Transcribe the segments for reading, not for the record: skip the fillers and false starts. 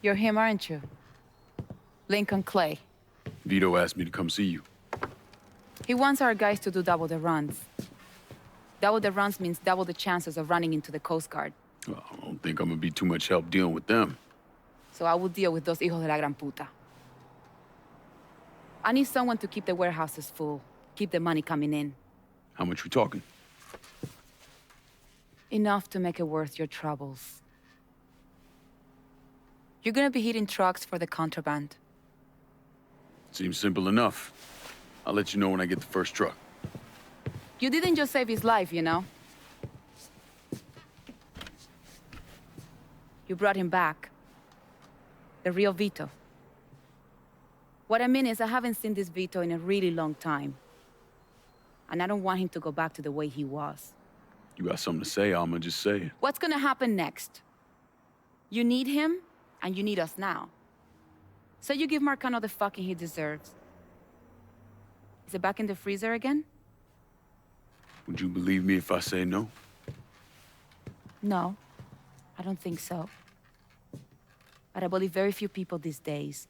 You're him, aren't you? Lyncoln Clay. Vito asked me to come see you. He wants our guys to do double the runs. Double the runs means double the chances of running into the Coast Guard. Well, I don't think I'm gonna be too much help dealing with them. So I will deal with those hijos de la gran puta. I need someone to keep the warehouses full, keep the money coming in. How much we talking? Enough to make it worth your troubles. You're gonna be hitting trucks for the contraband. Seems simple enough. I'll let you know when I get the first truck. You didn't just save his life, you know? You brought him back. The real Vito. What I mean is, I haven't seen this Vito in a really long time. And I don't want him to go back to the way he was. You got something to say, I'ma just say it. What's gonna happen next? You need him, and you need us now. So you give Marcano the fucking he deserves. Is it back in the freezer again? Would you believe me if I say no? No, I don't think so. But I believe very few people these days.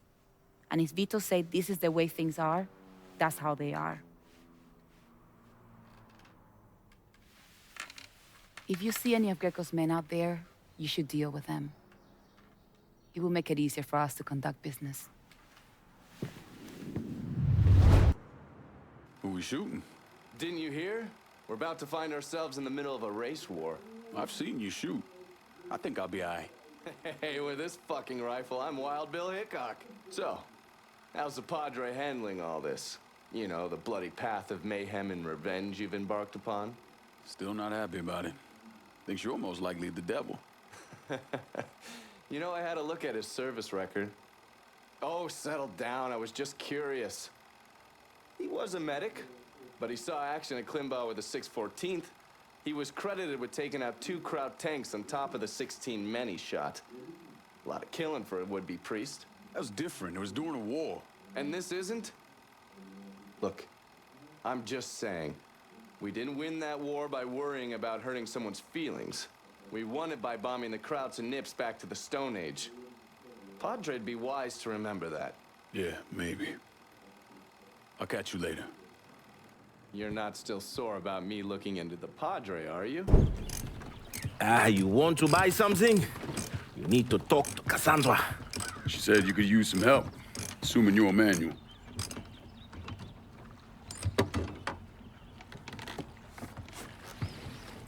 And if Vito said this is the way things are, that's how they are. If you see any of Greco's men out there, you should deal with them. It will make it easier for us to conduct business. Who we shooting? Didn't you hear? We're about to find ourselves in the middle of a race war. I've seen you shoot. I think I'll be all right. Hey, with this fucking rifle, I'm Wild Bill Hickok. So, how's the Padre handling all this? You know, the bloody path of mayhem and revenge you've embarked upon? Still not happy about it. Thinks you're most likely the devil. You know, I had a look at his service record. Oh, settle down, I was just curious. He was a medic, but he saw action at Klimbaugh with the 614th. He was credited with taking out 2 Kraut tanks on top of the 16 men he shot. A lot of killing for a would-be priest. That was different. It was during a war. And this isn't? Look, I'm just saying, we didn't win that war by worrying about hurting someone's feelings. We won it by bombing the Krauts and Nips back to the Stone Age. Padre'd be wise to remember that. Yeah, maybe. I'll catch you later. You're not still sore about me looking into the Padre, are you? You want to buy something? You need to talk to Cassandra. She said you could use some help, assuming you're a manual.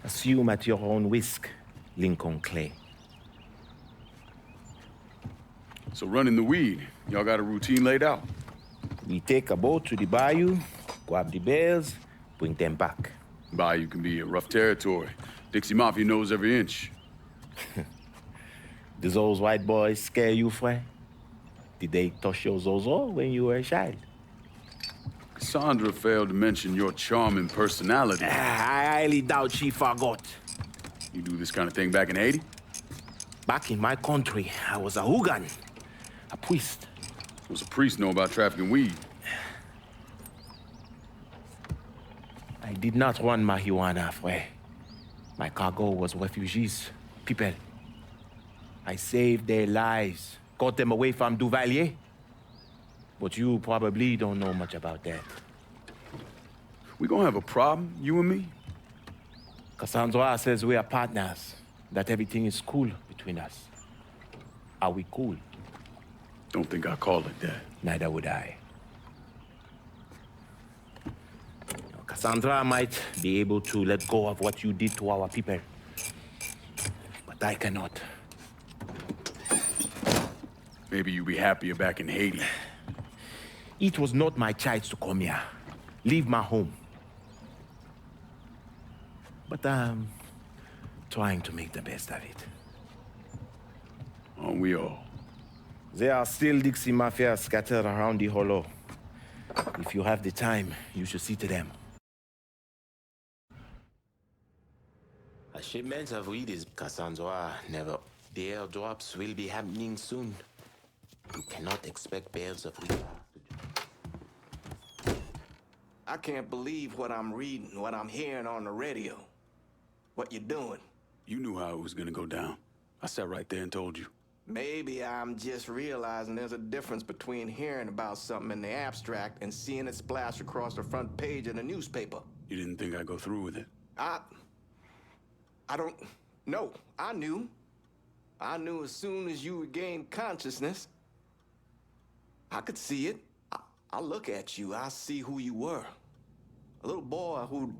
Assume at your own risk, Lyncoln Clay. So running the weed, y'all got a routine laid out? We take a boat to the bayou, grab the bales, bring them back. Bayou can be a rough territory. Dixie Mafia knows every inch. Do those white boys scare you, Fred? Did they touch your zozo when you were a child? Cassandra failed to mention your charming personality. I highly doubt she forgot. You do this kind of thing back in Haiti? Back in my country, I was a hooligan, a priest. What's a priest know about trafficking weed? I did not run marijuana, Fred. My cargo was refugees, people. I saved their lives, got them away from Duvalier. But you probably don't know much about that. We gonna have a problem, you and me? Cassandra says we are partners, that everything is cool between us. Are we cool? Don't think I call it that. Neither would I. Cassandra might be able to let go of what you did to our people. But I cannot. Maybe you'd be happier back in Haiti. It was not my choice to come here. Leave my home. But I'm trying to make the best of it. Aren't we all? There are still Dixie Mafia scattered around the hollow. If you have the time, you should see to them. A shipment of weed is Cassandra never. The airdrops will be happening soon. You cannot expect bales of weed. I can't believe what I'm reading, what I'm hearing on the radio. What you doing? You knew how it was gonna go down. I sat right there and told you. Maybe I'm just realizing there's a difference between hearing about something in the abstract and seeing it splash across the front page of the newspaper. You didn't think I'd go through with it? I don't... No, I knew. I knew as soon as you regained consciousness. I could see it. I look at you, I see who you were. A little boy who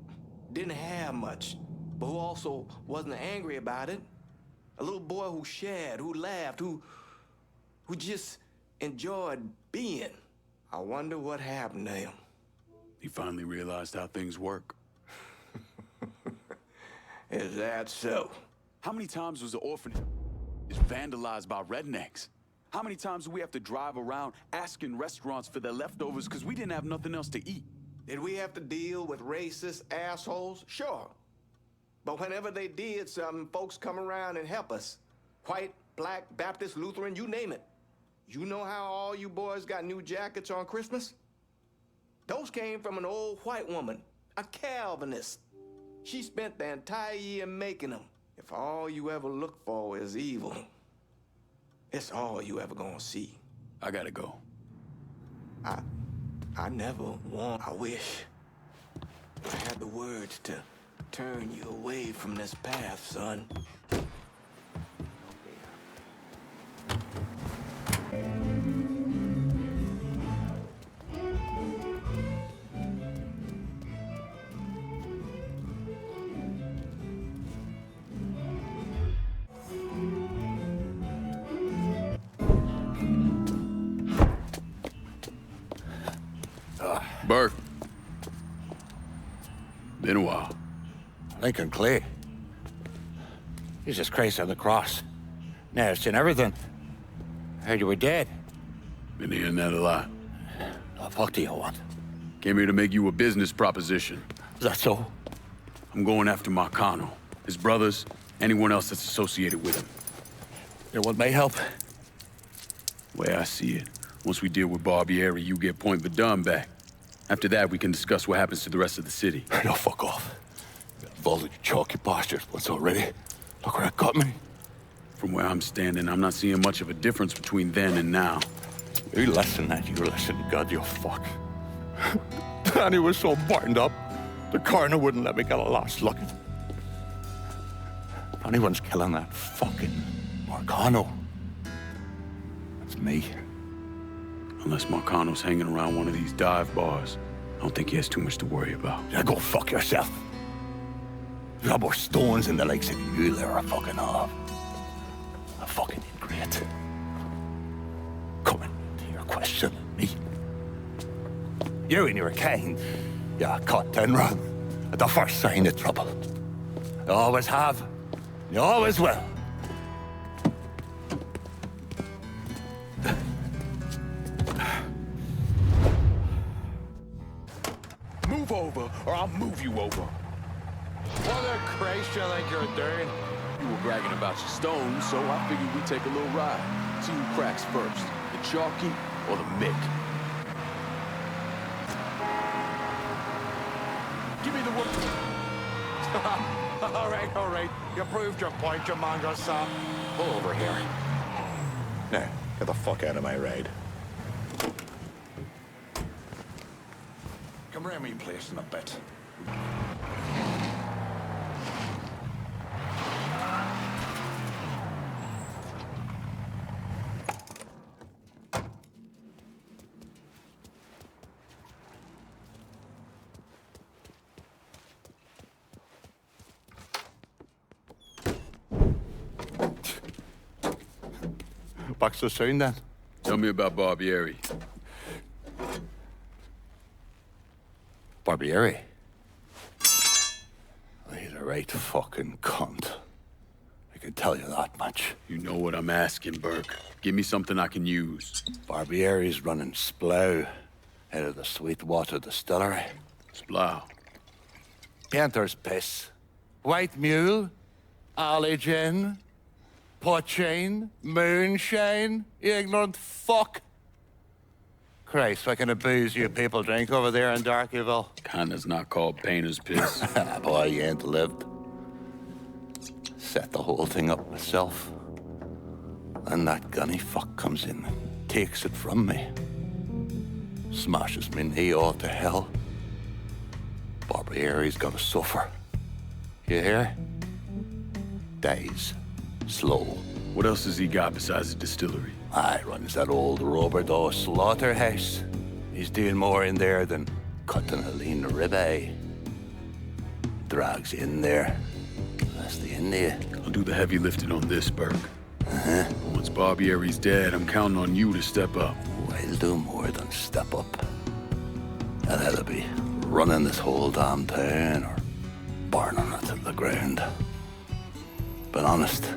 didn't have much, but who also wasn't angry about it. A little boy who shared, who laughed, who just enjoyed being. I wonder what happened to him. He finally realized how things work. Is that so? How many times was the orphanage vandalized by rednecks? How many times do we have to drive around asking restaurants for their leftovers because we didn't have nothing else to eat? Did we have to deal with racist assholes? Sure. But whenever they did something, folks come around and help us. White, black, Baptist, Lutheran, you name it. You know how all you boys got new jackets on Christmas? Those came from an old white woman, a Calvinist. She spent the entire year making them. If all you ever look for is evil, it's all you ever gonna see. I gotta go. I never want. I wish I had the words to turn you away from this path, son. Burke. Been a while. Lyncoln Clay. Jesus Christ on the cross. Now I've seen everything. Heard you were dead. Been hearing that a lot. The fuck do you want? Came here to make you a business proposition. Is that so? I'm going after Markano, his brothers, anyone else that's associated with him. You want my help? Way I see it, once we deal with Barbieri, you get Point Verdun back. After that, we can discuss what happens to the rest of the city. No, fuck off. Involved in your chalky postures once already. Look where that got me. From where I'm standing, I'm not seeing much of a difference between then and now. You listen, that you listen, God, you fuck. Danny was so burned up, the coroner wouldn't let me get a last look at him. If anyone's killing that fucking Markano, that's me. Unless Markano's hanging around one of these dive bars, I don't think he has too much to worry about. Yeah, go fuck yourself. You got more stones in the likes of you there, a fucking off. A fucking ingrate. Coming to your question, me. You and your kind, you caught and run at the first sign of trouble. You always have, you always will. Move over, or I'll move you over. What the Christ you think you're doing? You were bragging about your stones, so I figured we'd take a little ride. See who cracks first, the chalky or the Mick. Give me the whoop. All right. You proved your point, you mongrel son. Pull over here. Now, get the fuck out of my ride. Come around me place in a bit. Back so soon, then? Tell me about Barbieri. Barbieri? He's a right fucking cunt. I can tell you that much. You know what I'm asking, Burke. Give me something I can use. Barbieri's running Splow out of the Sweetwater Distillery. Splow. Painter's piss. White mule. Alley gin. Poachine. Moonshine. You ignorant fuck. Christ, what kind of booze you people drink over there in Darkyville? Kinda's not called painter's piss. Boy, you ain't lived. Set the whole thing up myself. And that gunny fuck comes in and takes it from me. Smashes me knee all to hell. Barbieri's gonna suffer. You hear? Dies. Slow. What else has he got besides the distillery? Runs that old Roberto slaughterhouse. He's doing more in there than cutting a lean ribeye. Drags in there. That's the India. I'll do the heavy lifting on this, Burke. Once Barbieri's dead, I'm counting on you to step up. I'll do more than step up. And that'll be running this whole damn town or burning it to the ground. But honest,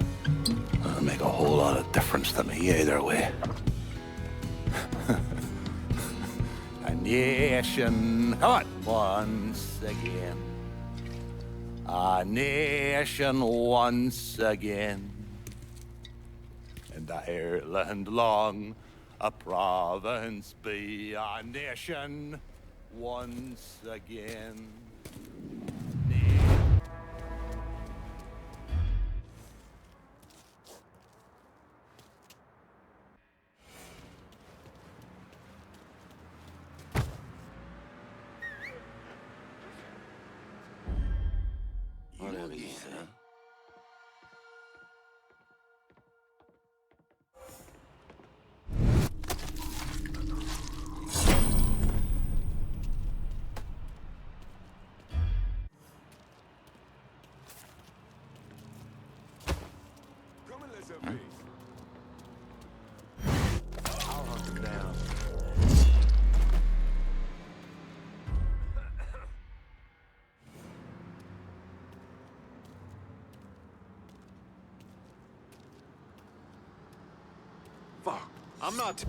it'll make a whole lot of difference to me either way. A nation, come on, once again. A nation once again. And Ireland long, a province be, a nation once again. Fuck, I'm not...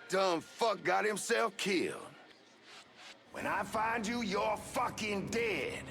Dumb fuck got himself killed. When I find you, you're fucking dead.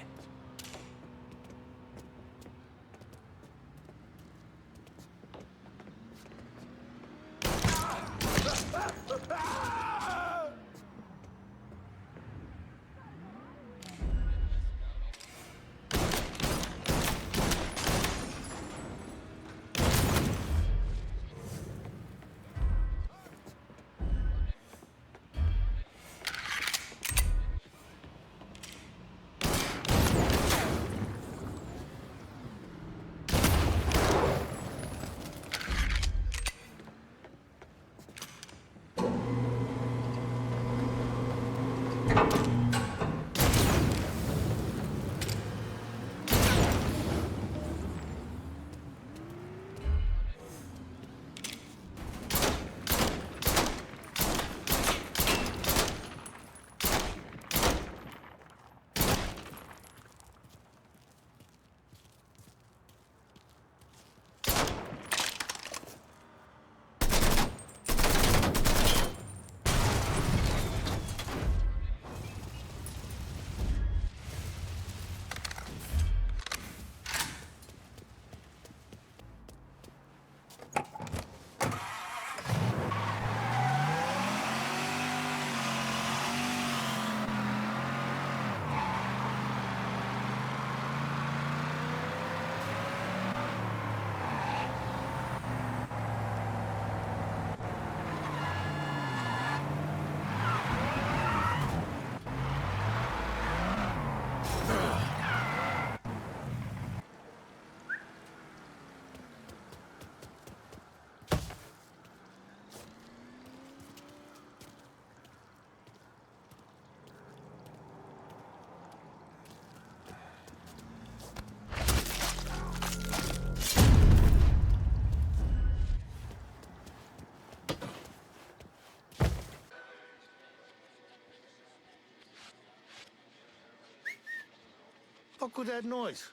fuck was that noise?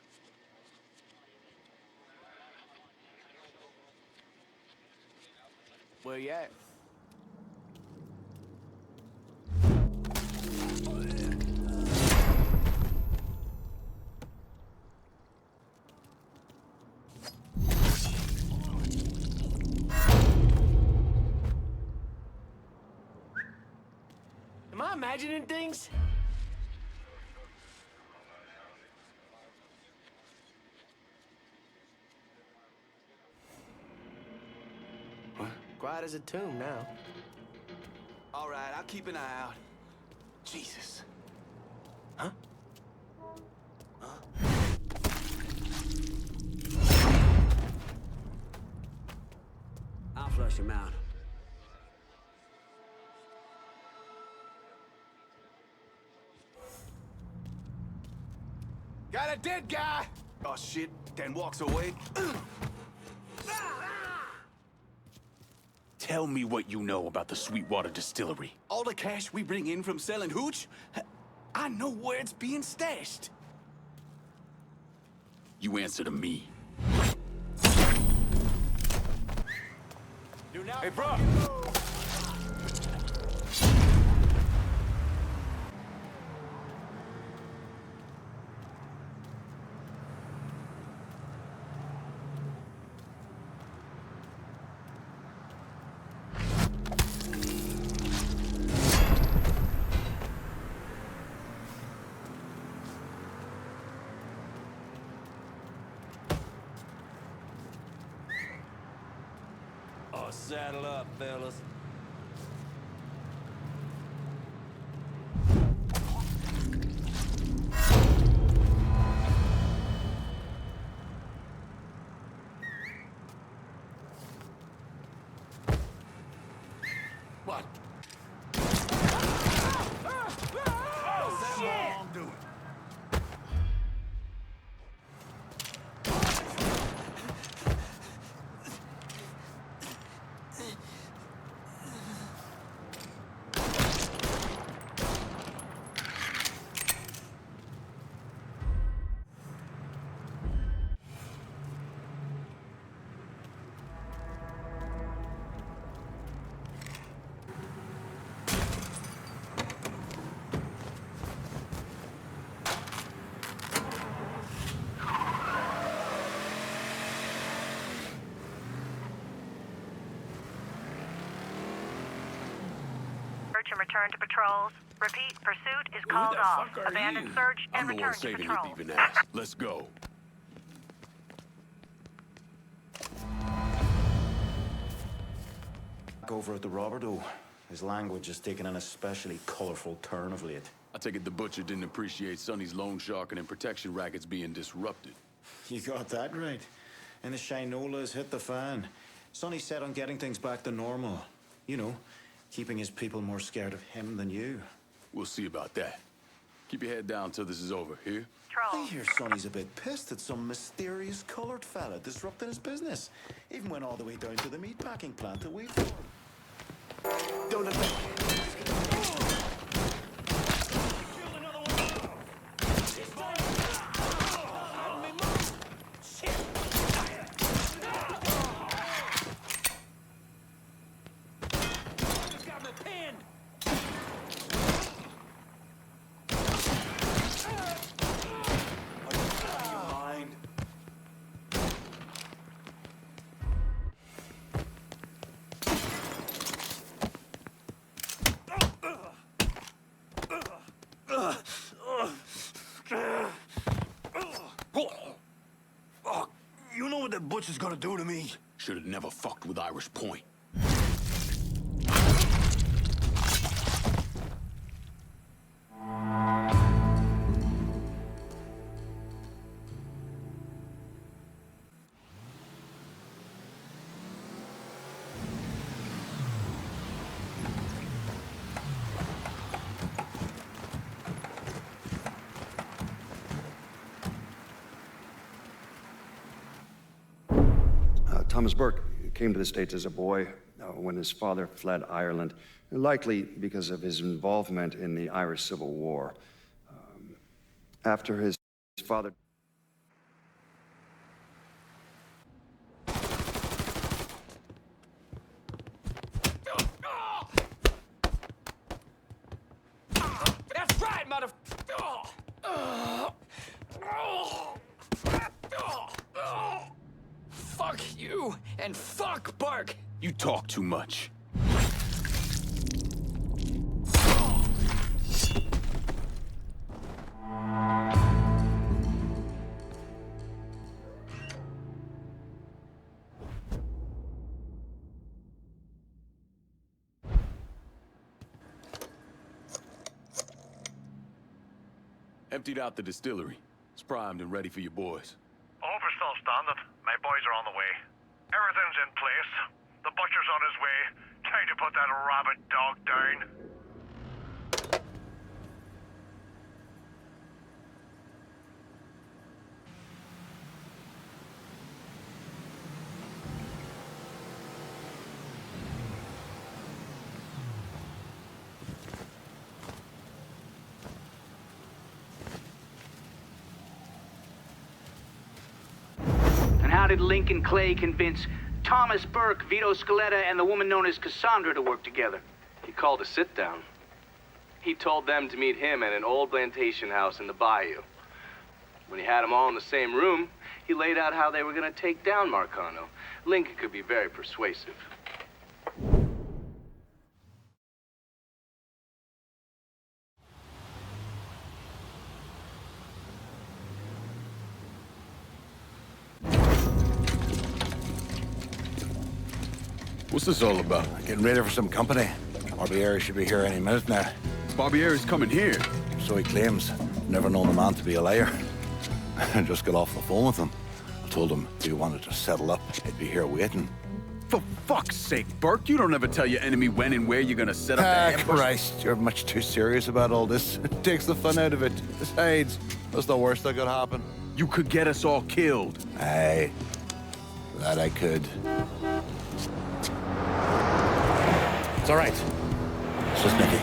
Where you at? Am I imagining things? Quiet as a tomb now. All right, I'll keep an eye out. Jesus. Huh? I'll flush him out. Got a dead guy! Oh, shit. Then walks away. Tell me what you know about the Sweetwater Distillery. All the cash we bring in from selling hooch, I know where it's being stashed. You answer to me. Hey, bro! Oh, saddle up, fellas. What? What's that mom doing? Search and return to patrols. Repeat, pursuit is called off. Abandon search and I'm the return one to saving patrol. the thieving ass. Let's go. Over at the Roberto, his language has taken an especially colorful turn of late. I take it the butcher didn't appreciate Sonny's loan sharking and protection rackets being disrupted. You got that right. And the Shinola has hit the fan. Sonny's set on getting things back to normal. You know, keeping his people more scared of him than you. We'll see about that. Keep your head down till this is over, here? I hear Sonny's a bit pissed at some mysterious colored fella disrupting his business. Even went all the way down to the meatpacking plant to wait for him. Don't let that... You know what that butcher's gonna do to me? Should have never fucked with Irish Point. Thomas Burke came to the States as a boy when his father fled Ireland, likely because of his involvement in the Irish Civil War. After his his father. That's right, mother... Fuck you, and fuck Burke! You talk too much. Emptied out the distillery. It's primed and ready for your boys. Over's still standing. My boys are on the way. Everything's in place. The butcher's on his way. Time to put that rabid dog down. How did Lyncoln Clay convince Thomas Burke, Vito Scaletta, and the woman known as Cassandra to work together? He called a sit-down. He told them to meet him at an old plantation house in the bayou. When he had them all in the same room, he laid out how they were going to take down Marcano. Lincoln could be very persuasive. What's this all about? Getting ready for some company. Barbieri should be here any minute now. Barbieri's coming here. So he claims. Never known the man to be a liar. I just got off the phone with him. I told him if he wanted to settle up, he'd be here waiting. For fuck's sake, Burke, you don't ever tell your enemy when and where you're gonna set up the ambush. Christ, you're much too serious about all this. It takes the fun out of it. Besides, that's the worst that could happen. You could get us all killed. Aye, that I could. It's all right. It's just Nicky.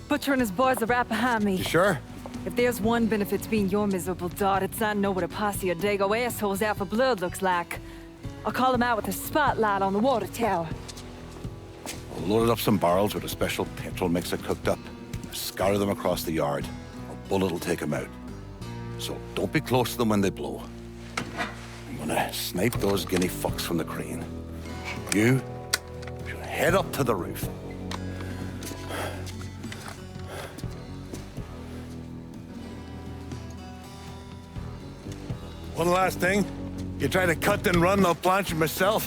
Butcher and his boys are right behind me. You sure? If there's one benefit to being your miserable dot, it's not know what a posse of Dago assholes out for blood looks like. I'll call them out with a spotlight on the water tower. We'll load up some barrels with a special petrol mixer cooked up. Scatter them across the yard. A bullet will take them out. So don't be close to them when they blow. I'm gonna snipe those guinea fucks from the crane. You should head up to the roof. One last thing. You try to cut and run, I'll plant you myself.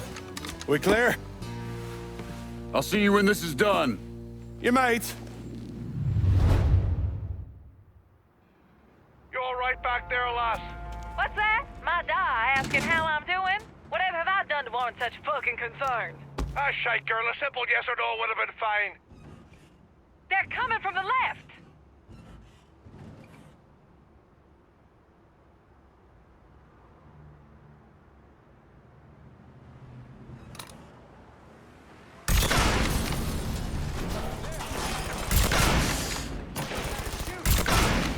We clear? I'll see you when this is done. You might. You all right back there, lass? What's that? My die asking how I'm doing? Whatever have I done to warrant such fucking concern? Ah, shite, girl. A simple yes or no would have been fine. They're coming from the left.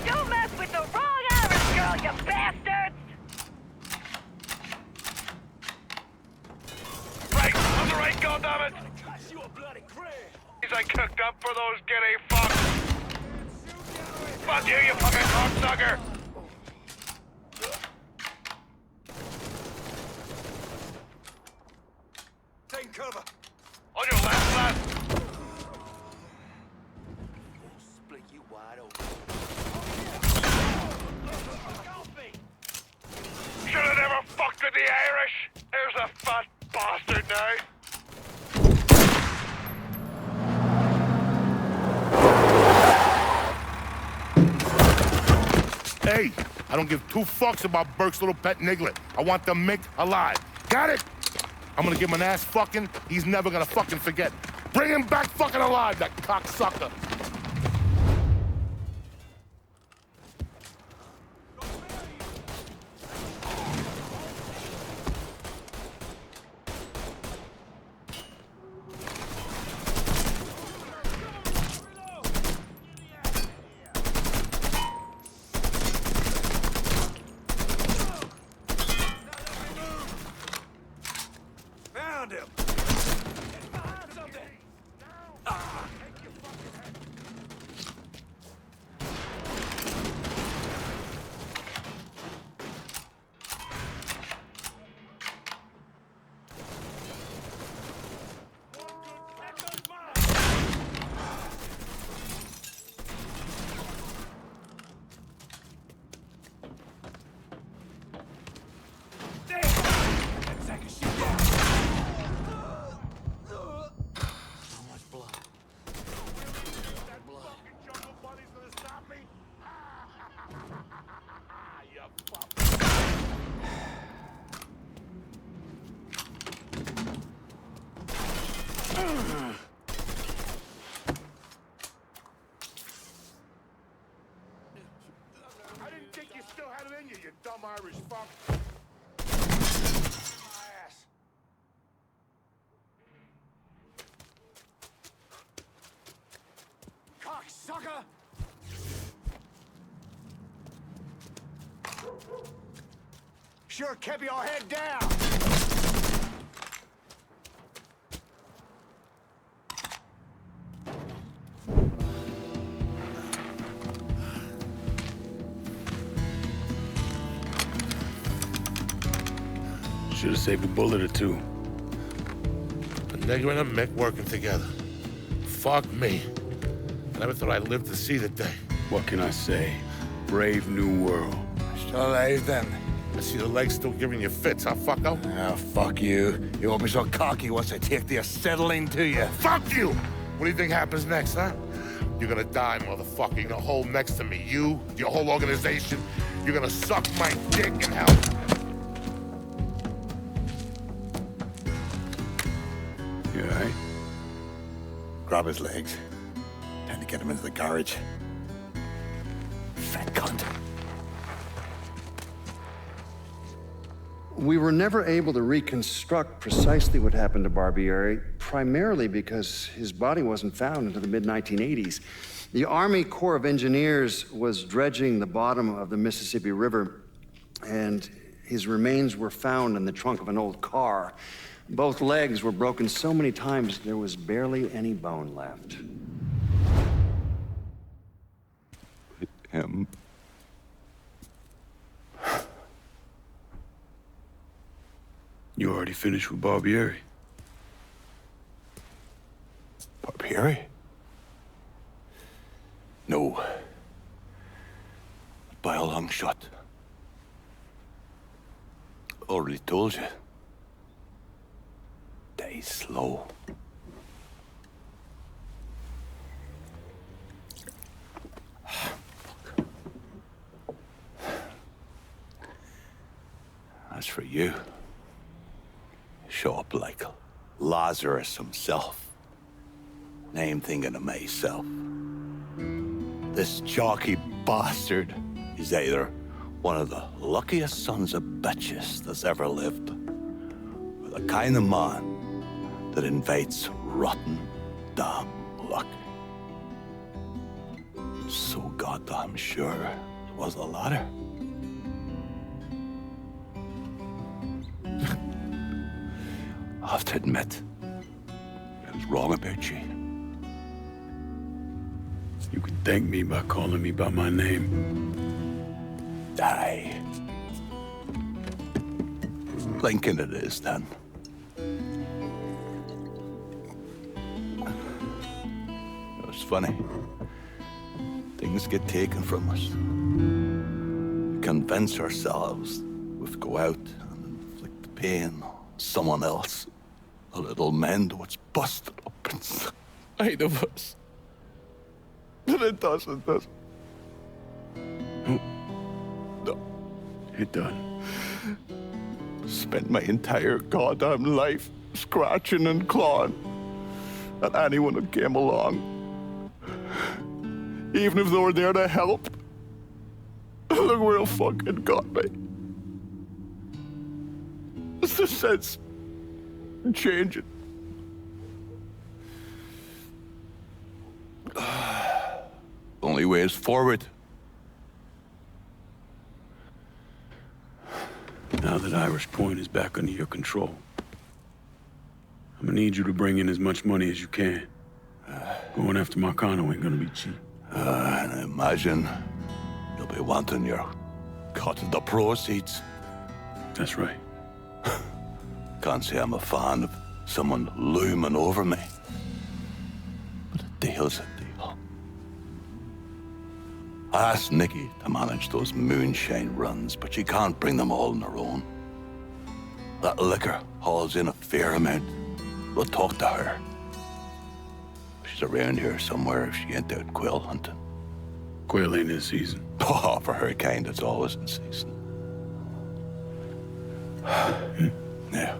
Don't mess with the wrong Irish girl, you bastards! Right, on the right, goddammit! I cooked up for those guinea fucks. Fuck you fucking cocksucker! Take cover. On your left, lad. Split you wide open. Should have never fucked with the Irish. There's a fat bastard now. Hey, I don't give two fucks about Burke's little pet Niglet. I want the Mick alive. Got it? I'm gonna give him an ass fucking he's never gonna fucking forget. Bring him back fucking alive, that cocksucker. Find him! Irish fuck. Ass. Cocksucker! Sure kept your head down. Should have saved a bullet or two. A nigger and a Mick working together. Fuck me. I never thought I'd live to see the day. What can I say? Brave new world. Still alive then? I see the legs still giving you fits, huh, fucko? Ah, fuck you. You won't be so cocky once I take the acetylene to you. Fuck you! What do you think happens next, huh? You're gonna die, motherfucker. You're gonna hold next to me. You, your whole organization. You're gonna suck my dick in hell. You all right? Grab his legs. Time to get him into the garage. Fat cunt. We were never able to reconstruct precisely what happened to Barbieri, primarily because his body wasn't found until the mid-1980s. The Army Corps of Engineers was dredging the bottom of the Mississippi River, and his remains were found in the trunk of an old car. Both legs were broken so many times there was barely any bone left. Him. You already finished with Barbieri? Barbieri? No. By a long shot. Already told you. Die slow. As for you, show up like Lazarus himself. And I'm thinking to myself, this chalky bastard is either one of the luckiest sons of bitches that's ever lived, or the kind of man that invites rotten damn luck. So goddamn sure it was the latter. I have to admit, I was wrong about you. You can thank me by calling me by my name. Aye. Lincoln it is, then. It's funny. Things get taken from us. We convince ourselves we have to go out and inflict the pain on someone else. A little mend what's busted up inside of us. But it doesn't, does it? No. It done. Spent my entire goddamn life scratching and clawing at anyone that came along. Even if they were there to help. Look where it fucking got me. It's the sense in changing. Only way is forward. Now that Irish Point is back under your control, I'm gonna need you to bring in as much money as you can. Going after Marcano ain't gonna be cheap. And I imagine you'll be wanting your cut of the proceeds. That's right. Can't say I'm a fan of someone looming over me. But a deal's a deal. I asked Nikki to manage those moonshine runs, but she can't bring them all on her own. That liquor hauls in a fair amount. We'll talk to her. She's around here somewhere if she ain't out quail hunting. Quail ain't in season. Oh, for her kind, it's always in season. Yeah.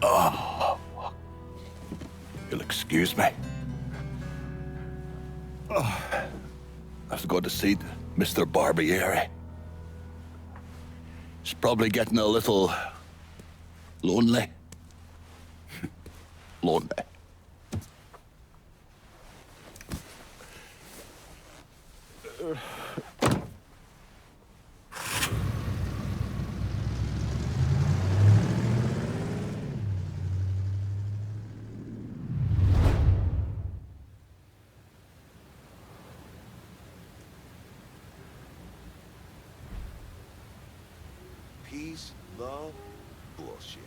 Oh, you'll excuse me. Oh, I have to go to see Mr. Barbieri. He's probably getting a little lonely. Lonely. Peace, love, bullshit.